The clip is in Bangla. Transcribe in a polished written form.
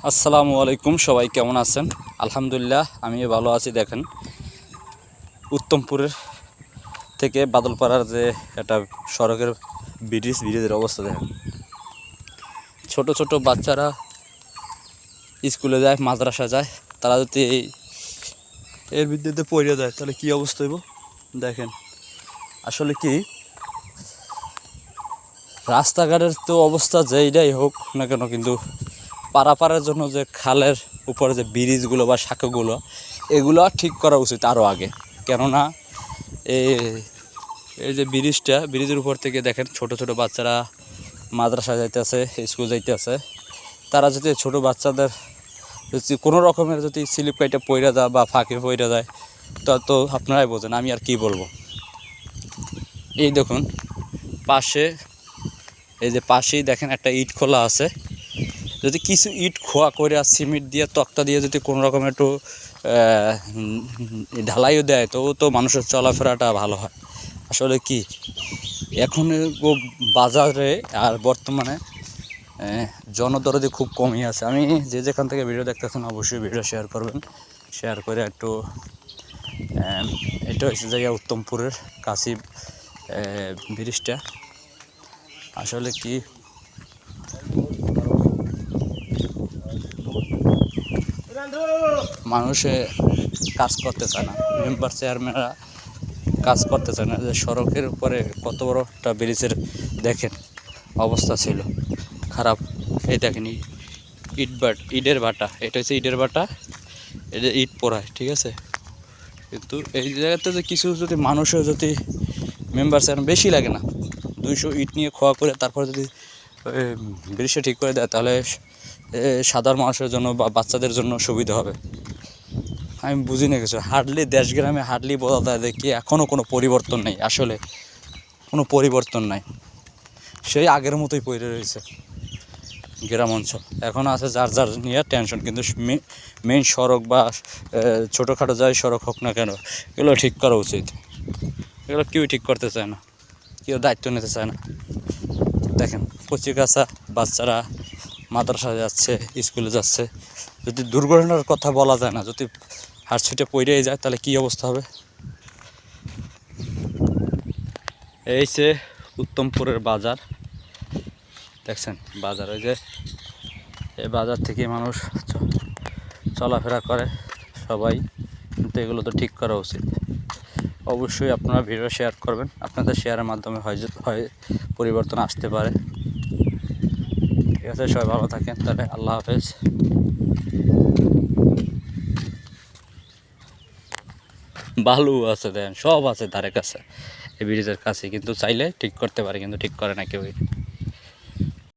আসসালামু আলাইকুম, সবাই কেমন আছেন? আলহামদুলিল্লাহ, আমি ভালো আছি। দেখেন, উত্তমপুরের থেকে বাদলপাড়ার যে একটা সড়কের ব্রিজের অবস্থা দেখেন। ছোট ছোট বাচ্চারা স্কুলে যায়, মাদ্রাসা যায়, তারা যদি এর বিদ্যুতে পড়ে যায় তাহলে কী অবস্থা হইব দেখেন। আসলে কি, রাস্তাঘাটের তো অবস্থা যেইটাই হোক না কেন, কিন্তু পারাপারের জন্য যে খালের উপরে যে ব্রিজগুলো বা শাখাগুলো, এগুলো ঠিক করা উচিত আরও আগে। কেননা এই যে ব্রিজের উপর থেকে দেখেন ছোট ছোট বাচ্চারা মাদ্রাসা যাইতেছে, স্কুল যাইতেছে। তারা যদি ছোট বাচ্চাদের যদি কোনো রকমের যদি স্লিপ কাইটে পইরা যায় বা ফাঁকে পইরা যায়, তো আপনারাই বোঝেন, আমি আর কি বলবো। এই দেখুন পাশে, এই যে পাশেই দেখেন একটা ইট খোলা আছে। যদি কিছু ইট খোয়া করে আর সিমেন্ট দিয়ে তক্তা দিয়ে যদি কোনো রকম একটু ঢালাইও দেয়, তো মানুষের চলাফেরাটা ভালো হয়। আসলে কি, এখন বাজারে আর বর্তমানে জনদরদি খুব কমই আছে। আমি যেখান থেকে ভিডিও দেখতেছেন অবশ্যই ভিডিও শেয়ার করবেন, শেয়ার করে একটু। এটা হচ্ছে জায়গা উত্তমপুরের কাশি ব্রিজটা। আসলে কি, মানুষে কাজ করতে চায় না, মেম্বার চেয়ারম্যানরা কাজ করতে চায় না। যে সড়কের উপরে কত বড় একটা ব্রিজের দেখেন অবস্থা ছিল খারাপ। এই দেখেন ইটের ভাটা, এটা হচ্ছে ইটের ভাটা, এটা ইট পোড়ায়, ঠিক আছে। কিন্তু এই জায়গাতে যে কিছু যদি মানুষের যদি মেম্বার চেয়ারম্যান বেশি লাগে না, 200 ইট নিয়ে খোয়া করে তারপরে যদি ব্রিজটা ঠিক করে দেয়, তাহলে সাধারণ মানুষের জন্য বা বাচ্চাদের জন্য সুবিধা হবে। আমি বুঝি না কিছু। হার্ডলি দেশগ্রামে হার্ডলি বোঝা যায় যে কি এখনও কোনো পরিবর্তন নেই। আসলে কোনো পরিবর্তন নাই, সেই আগের মতোই পড়ে রয়েছে গ্রাম অঞ্চল। এখন আছে যার যার নিয়ে টেনশন, কিন্তু মেইন সড়ক বা ছোটোখাটো যাই সড়ক হোক না কেন, এগুলো ঠিক করা উচিত। এগুলো কেউ ঠিক করতে চায় না, কেউ দায়িত্ব নিতে চায় না। দেখেন কচিকাঁচা বাচ্চারা মাদ্রাসা যাচ্ছে, স্কুলে যাচ্ছে। যদি দুর্ঘটনার কথা বলা যায় না, যদি হাত ছুটে পড়েই যায় তাহলে কী অবস্থা হবে। এই যে উত্তমপুরের বাজার দেখছেন, বাজার ওই যে এই বাজার থেকে মানুষ চলাফেরা করে সবাই, কিন্তু এগুলো তো ঠিক করা উচিত। অবশ্যই আপনারা ভিডিও শেয়ার করবেন, আপনাদের শেয়ারের মাধ্যমে হয় পরিবর্তন আসতে পারে। ঠিক আছে, সবাই ভালো থাকেন, তাহলে আল্লাহ হাফেজ। বালু আছে, দেন সব আছে ধারে কাছে এই ব্রিজের কাছে, কিন্তু চাইলে ঠিক করতে পারে, কিন্তু ঠিক করে না কেউই।